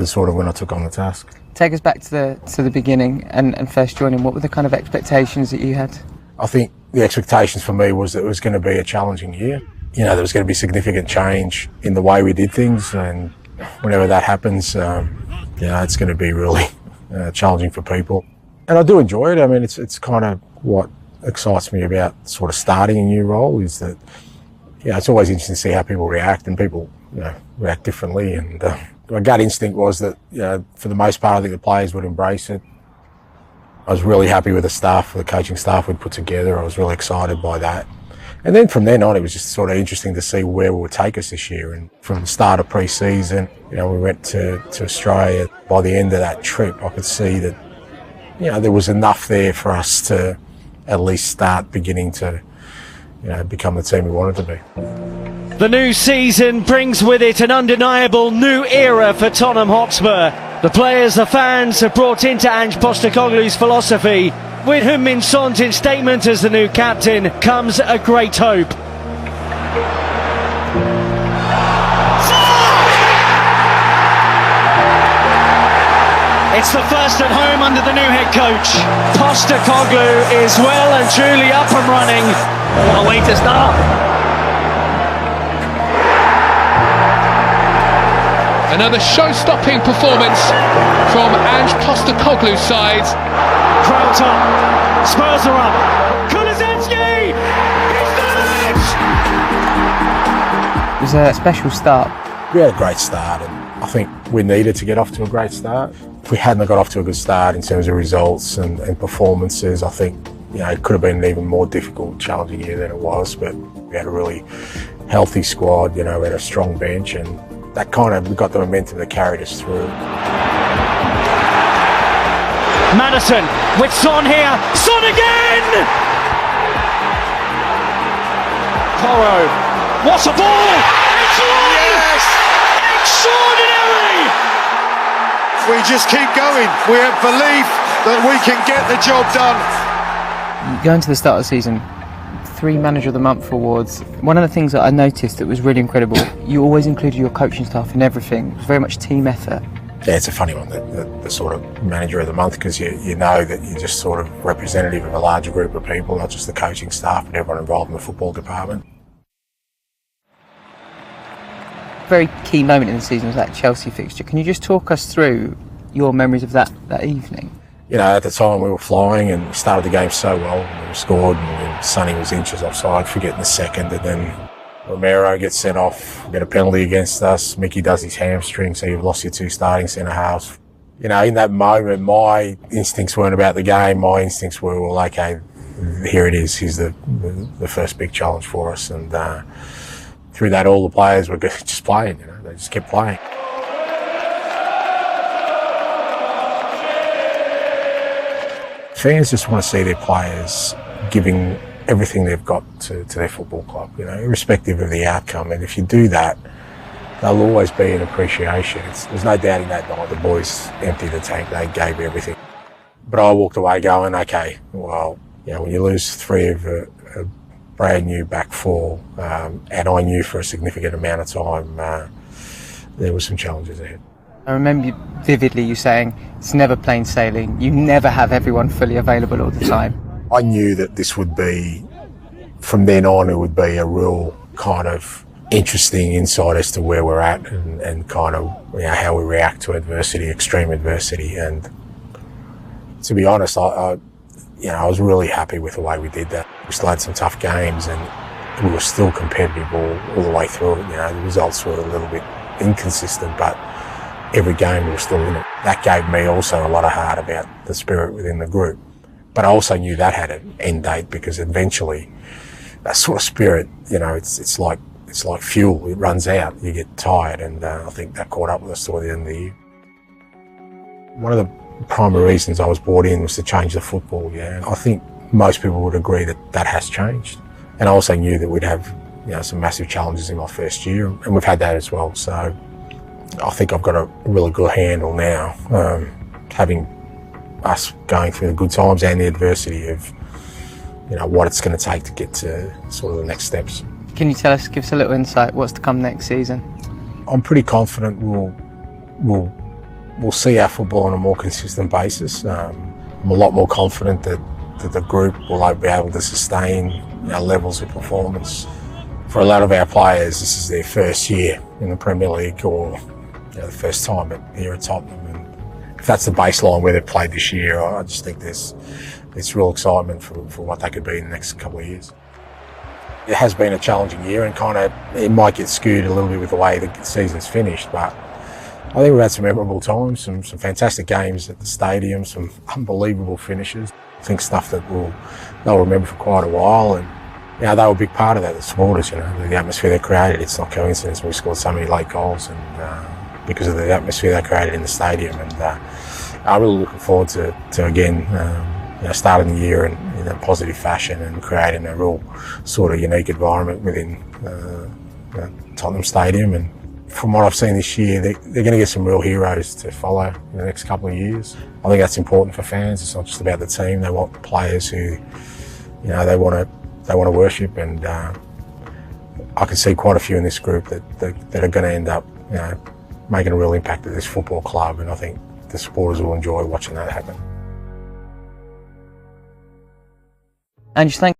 Sort of when I took on the task. Take us back to the beginning and first joining. What were the kind of expectations that you had? I think the expectations for me was that it was going to be a challenging year. You know, there was going to be significant change in the way we did things, and whenever that happens, it's going to be really challenging for people. And I do enjoy it. I mean, it's kind of what excites me about sort of starting a new role is that, it's always interesting to see how people react, and people, react differently. And my gut instinct was that, for the most part, I think the players would embrace it. I was really happy with the coaching staff we'd put together. I was really excited by that. And then from then on, it was just sort of interesting to see where we would take us this year. And from the start of pre-season, we went to Australia. By the end of that trip, I could see that, there was enough there for us to at least start beginning to, become the team we wanted to be. The new season brings with it an undeniable new era for Tottenham Hotspur. The players, the fans have brought into Ange Postecoglou's philosophy. With Heung-min Son's statement as the new captain comes a great hope. It's the first at home under the new head coach. Postecoglou is well and truly up and running. What a way to start. Another show-stopping performance from Ange Postecoglou's side. Crowds up, Spurs are up. Kulusevski! He's done it! It was a special start. We had a great start, and I think we needed to get off to a great start. If we hadn't got off to a good start in terms of results and performances, I think it could have been an even more difficult, challenging year than it was. But we had a really healthy squad. We had a strong bench, and that we got the momentum that carried us through. Maddison with Son here. Son again! Porro. What a ball! It's one! Yes! Extraordinary! We just keep going. We have belief that we can get the job done. Going to the start of the season, 3 Manager of the Month awards. One of the things that I noticed that was really incredible, you always included your coaching staff in everything. It was very much team effort. Yeah, it's a funny one, the sort of Manager of the Month, because you know that you're just sort of representative of a larger group of people, not just the coaching staff, but everyone involved in the football department. Very key moment in the season was that Chelsea fixture. Can you just talk us through your memories of that evening? At the time we were flying and we started the game so well. We scored, and then Sonny was inches offside, forgetting the second, and then Romero gets sent off, we get a penalty against us. Mickey does his hamstring, so you've lost your 2 starting centre halves. In that moment, my instincts weren't about the game. My instincts were, well, okay, here it is. Here's the first big challenge for us. And through that, all the players were just playing. They just kept playing. Fans just want to see their players giving everything they've got to their football club, irrespective of the outcome. And if you do that, there'll always be an appreciation. There's no doubting that night the boys emptied the tank, they gave everything. But I walked away going, okay, well, when you lose 3 of a brand new back 4, and I knew for a significant amount of time, there were some challenges ahead. I remember vividly you saying, it's never plain sailing. You never have everyone fully available all the time. I knew that this would be, from then on, it would be a real kind of interesting insight as to where we're at and kind of how we react to adversity, extreme adversity. And to be honest, I was really happy with the way we did that. We still had some tough games and we were still competitive all the way through it. The results were a little bit inconsistent, but every game we were still in it. That gave me also a lot of heart about the spirit within the group. But I also knew that had an end date, because eventually that sort of spirit, it's like fuel. It runs out. You get tired, and I think that caught up with us toward the end of the year. One of the primary reasons I was brought in was to change the football. I think most people would agree that has changed. And I also knew that we'd have some massive challenges in my first year, and we've had that as well. So I think I've got a really good handle now, having us going through the good times and the adversity of, what it's going to take to get to sort of the next steps. Can you give us a little insight? What's to come next season? I'm pretty confident we'll we'll see our football on a more consistent basis. I'm a lot more confident that the group will be able to sustain our levels of performance. For a lot of our players, this is their first year in the Premier League, or the first time here at Tottenham. And if that's the baseline where they've played this year, I just think there's real excitement for what they could be in the next couple of years. It has been a challenging year, and it might get skewed a little bit with the way the season's finished, but I think we've had some memorable times, some fantastic games at the stadium, some unbelievable finishes. I think stuff that they'll remember for quite a while, and they were a big part of that, the supporters, the atmosphere they created. It's not coincidence we scored so many late goals, and because of the atmosphere they created in the stadium. And I'm really looking forward to again, starting the year in a positive fashion and creating a real sort of unique environment within Tottenham Stadium. And from what I've seen this year, they're going to get some real heroes to follow in the next couple of years. I think that's important for fans. It's not just about the team. They want players who, they want to worship, and I can see quite a few in this group that are going to end up, making a real impact at this football club, and I think the supporters will enjoy watching that happen. And just thank